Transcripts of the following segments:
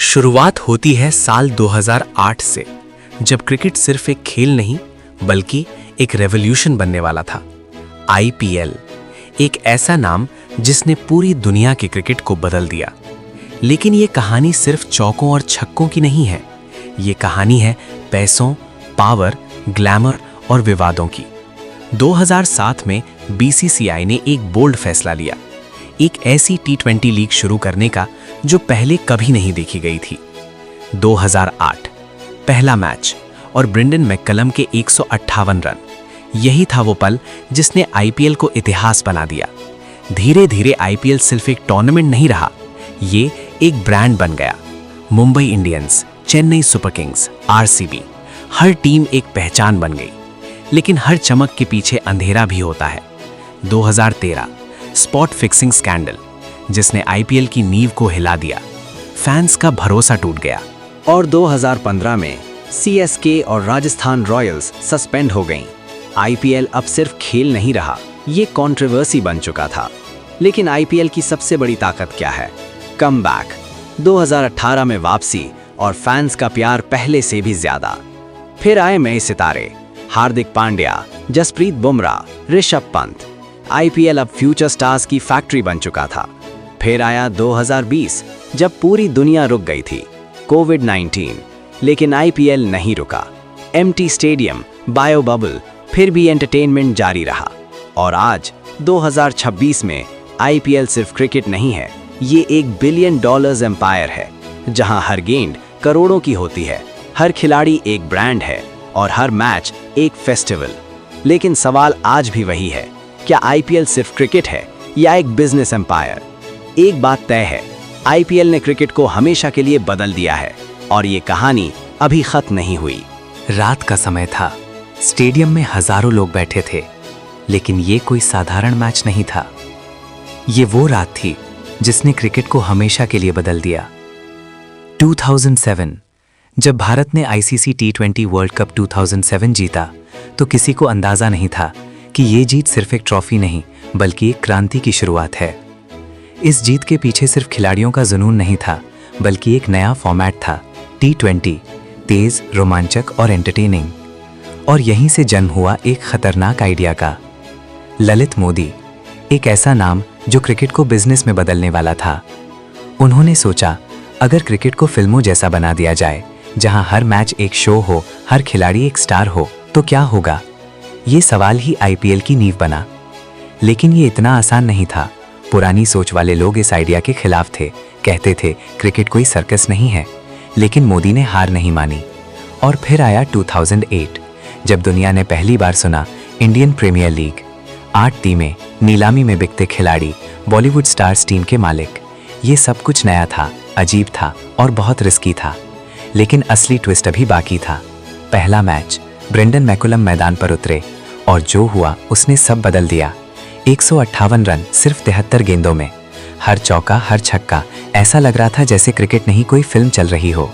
शुरुआत होती है साल 2008 से, जब क्रिकेट सिर्फ एक खेल नहीं बल्कि एक रेवोल्यूशन बनने वाला था। आईपीएल, एक ऐसा नाम जिसने पूरी दुनिया के क्रिकेट को बदल दिया। लेकिन ये कहानी सिर्फ चौकों और छक्कों की नहीं है। ये कहानी है पैसों, पावर, ग्लैमर और विवादों की। 2007 में बीसीसीआई ने एक बोल्ड फैसला लिया, एक ऐसी टी20 लीग शुरू करने का जो पहले कभी नहीं देखी गई थी। 2008 पहला मैच और ब्रेंडन मैककलम के 158 रन, यही था वो पल जिसने आईपीएल को इतिहास बना दिया। धीरे धीरे आईपीएल सिर्फ एक टूर्नामेंट नहीं रहा, ये एक ब्रांड बन गया। Mumbai Indians, Chennai Super Kings, RCB, हर टीम एक पहचान बन गई। लेकिन हर चमक के पीछे अंधेरा भी होता है। 2013 स्पॉट फिक्सिंग स्कैंडल, जिसने आईपीएल की नींव को हिला दिया। फैंस का भरोसा टूट गया। और 2015 में सीएसके और राजस्थान रॉयल्स सस्पेंड हो गईं। आईपीएल अब सिर्फ खेल नहीं रहा, ये कंट्रोवर्सी बन चुका था। लेकिन आईपीएल की सबसे बड़ी ताकत क्या है? कमबैक। 2018 में वापसी और फैंस का प्यार पहले से भी ज्यादा। फिर आए नए सितारे, हार्दिक पांड्या, जसप्रीत बुमराह, ऋषभ पंत। आईपीएल अब फ्यूचर स्टार्स की फैक्ट्री बन चुका था। फिर आया 2020, जब पूरी दुनिया रुक गई थी, कोविड-19। लेकिन आईपीएल नहीं रुका। एम्प्टी स्टेडियम, बायो बबल, फिर भी एंटरटेनमेंट जारी रहा। और आज 2026 में आईपीएल सिर्फ क्रिकेट नहीं है, ये $1 बिलियन एम्पायर है, जहां हर गेंद करोड़ों की होती है, हर खिलाड़ी एक ब्रांड है और हर मैच एक फेस्टिवल। लेकिन सवाल आज भी वही है, क्या आईपीएल सिर्फ क्रिकेट है या एक बिजनेस एम्पायर? एक बात तय है, आईपीएल ने क्रिकेट को हमेशा के लिए बदल दिया है और ये कहानी अभी खत्म नहीं हुई। रात का समय था, स्टेडियम में हजारों लोग बैठे थे, लेकिन ये कोई साधारण मैच नहीं था। ये वो रात थी जिसने क्रिकेट को हमेशा के लिए बदल दिया। 2007 जब भारत ने आईसीसी टी20 वर्ल्ड कप 2007 जीता, तो किसी को अंदाजा नहीं था कि ये जीत सिर्फ एक ट्रॉफी नहीं बल्कि एक क्रांति की शुरुआत है। इस जीत के पीछे सिर्फ खिलाड़ियों का जुनून नहीं था, बल्कि एक नया फॉर्मेट था, टी20, तेज, रोमांचक और एंटरटेनिंग। और यहीं से जन्म हुआ एक खतरनाक आइडिया का। ललित मोदी, एक ऐसा नाम जो क्रिकेट को बिजनेस में बदलने वाला था। उन्होंने सोचा, अगर क्रिकेट को फिल्मों जैसा बना दिया जाए, जहां हर मैच एक शो हो, हर खिलाड़ी एक स्टार हो, तो क्या होगा? ये सवाल ही आईपीएल की नींव बना। लेकिन ये इतना आसान नहीं था। पुरानी सोच वाले लोग इस आइडिया के खिलाफ थे, कहते थे क्रिकेट कोई सर्कस नहीं है। लेकिन मोदी ने हार नहीं मानी। और फिर आया 2008, जब दुनिया ने पहली बार सुना इंडियन प्रीमियर लीग। 8 टीमें, नीलामी में बिकते खिलाड़ी, बॉलीवुड स्टार्स टीम के मालिक। ये सब कुछ नया था, अजीब था और बहुत रिस्की था। लेकिन असली ट्विस्ट अभी बाकी था। पहला मैच, ब्रेंडन मैककलम मैदान पर उतरे और जो हुआ उसने सब बदल दिया। 158 रन सिर्फ 73 गेंदों में, हर चौका, हर छक्का, ऐसा लग रहा था जैसे क्रिकेट नहीं कोई फिल्म चल रही हो।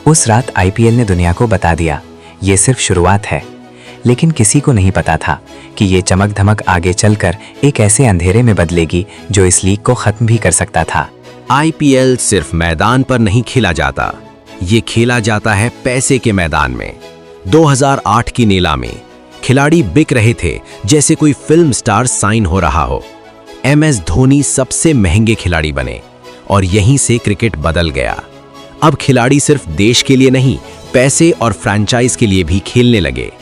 उस रात आईपीएल ने दुनिया को बता दिया, ये सिर्फ शुरुआत है। लेकिन किसी को नहीं पता था कि ये चमक धमक आगे चलकर एक ऐसे अंधेरे में बदलेगी जो इस लीग को खत्म भी कर सकता था। आईपीएल सिर्फ मैदान पर नहीं खेला जाता, ये खेला जाता है पैसे के मैदान में। 2008 की नीलामी, खिलाड़ी बिक रहे थे जैसे कोई फिल्म स्टार साइन हो रहा हो। एमएस धोनी सबसे महंगे खिलाड़ी बने और यहीं से क्रिकेट बदल गया। अब खिलाड़ी सिर्फ देश के लिए नहीं, पैसे और फ्रैंचाइज के लिए भी खेलने लगे।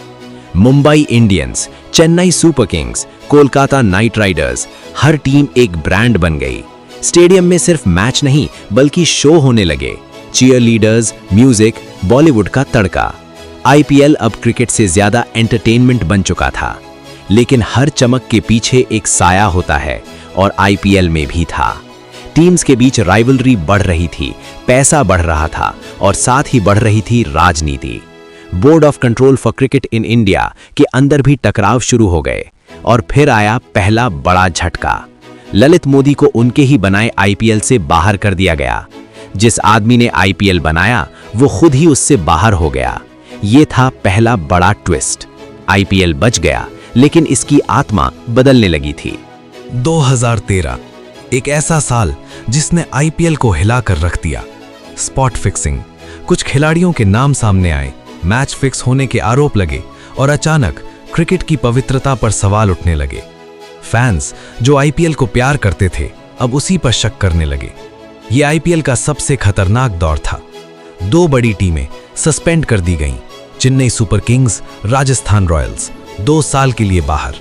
Mumbai Indians, Chennai Super Kings, Kolkata Knight Riders, हर टीम एक ब्रांड बन गई। स्टेडियम में सिर्फ मैच नहीं बल्कि शो होने लगे, चीयर लीडर्स, म्यूजिक, बॉलीवुड का तड़का। आईपीएल अब क्रिकेट से ज्यादा एंटरटेनमेंट बन चुका था। लेकिन हर चमक के पीछे एक साया होता है, और आईपीएल में भी था। टीम्स के बीच राइवलरी बढ़ रही थी, पैसा बढ़ रहा था और साथ ही बढ़ रही थी राजनीति। Board of control for cricket in India के अंदर भी टकराव शुरू हो गए। और फिर आया पहला बड़ा झटका। ललित मोदी को उनके ही बनाए आईपीएल से बाहर कर दिया गया। जिस आदमी ने आईपीएल बनाया, वो खुद ही उससे बाहर हो गया। ये था पहला बड़ा ट्विस्ट। आईपीएल बच गया, लेकिन इसकी आत्मा बदलने लगी थी। 2013 एक ऐसा साल जिसने आईपीएल को हिलाकर रख दिया। Spot fixing. कुछ खिलाड़ियों के नाम सामने आए, मैच फिक्स होने के आरोप लगे और अचानक क्रिकेट की पवित्रता पर सवाल उठने लगे। फैंस जो आईपीएल को प्यार करते थे अब उसी पर शक करने लगे। ये आईपीएल का सबसे खतरनाक दौर था। 2 बड़ी टीमें सस्पेंड कर दी गईं। Chennai Super Kings, Rajasthan Royals 2 साल के लिए बाहर।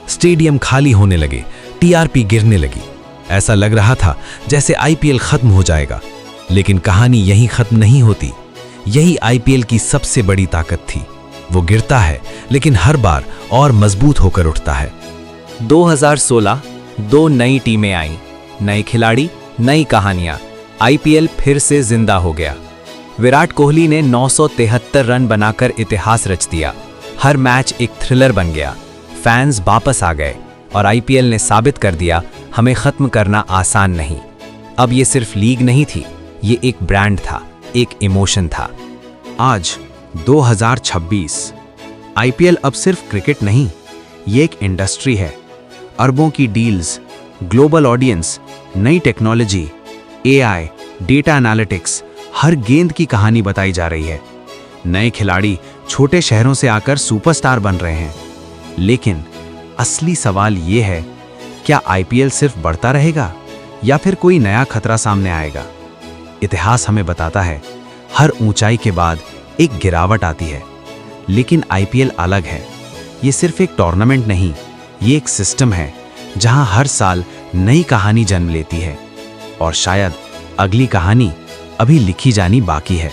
स्टेडियम खाली होने लगे, टीआरपी गिरने लगी। ऐसा लग रहा था जैसे आईपीएल खत्म हो जाएगा, लेकिन कहानी यहीं खत्म नहीं होती। यही आईपीएल की सबसे बड़ी ताकत थी। वो गिरता है लेकिन हर बार और मजबूत होकर उठता है। 2016 2 नई टीमें आईं, नए खिलाड़ी, नई कहानियां। आईपीएल फिर से जिंदा हो गया। विराट कोहली ने 973 रन बनाकर इतिहास रच दिया। हर मैच एक थ्रिलर बन गया। फैंस वापस आ गए और आईपीएल ने साबित कर दिया हमें खत्म करना आसान नहीं। अब ये सिर्फ लीग नहीं थी, ये एक ब्रांड था, एक इमोशन था। आज 2026 आईपीएल अब सिर्फ क्रिकेट नहीं, ये एक इंडस्ट्री है। अरबों की डील्स, ग्लोबल ऑडियंस, नई टेक्नोलॉजी, एआई, डेटा एनालिटिक्स, हर गेंद की कहानी बताई जा रही है। नए खिलाड़ी छोटे शहरों से आकर सुपरस्टार बन रहे हैं। लेकिन असली सवाल ये है, क्या आईपीएल सिर्फ बढ़ता रहेगा या फिर कोई नया खतरा सामने आएगा? इतिहास हमें बताता है, हर ऊंचाई के बाद एक गिरावट आती है। लेकिन आईपीएल अलग है। ये सिर्फ एक टूर्नामेंट नहीं, ये एक सिस्टम है जहां हर साल नई कहानी जन्म लेती है। और शायद अगली कहानी अभी लिखी जानी बाकी है।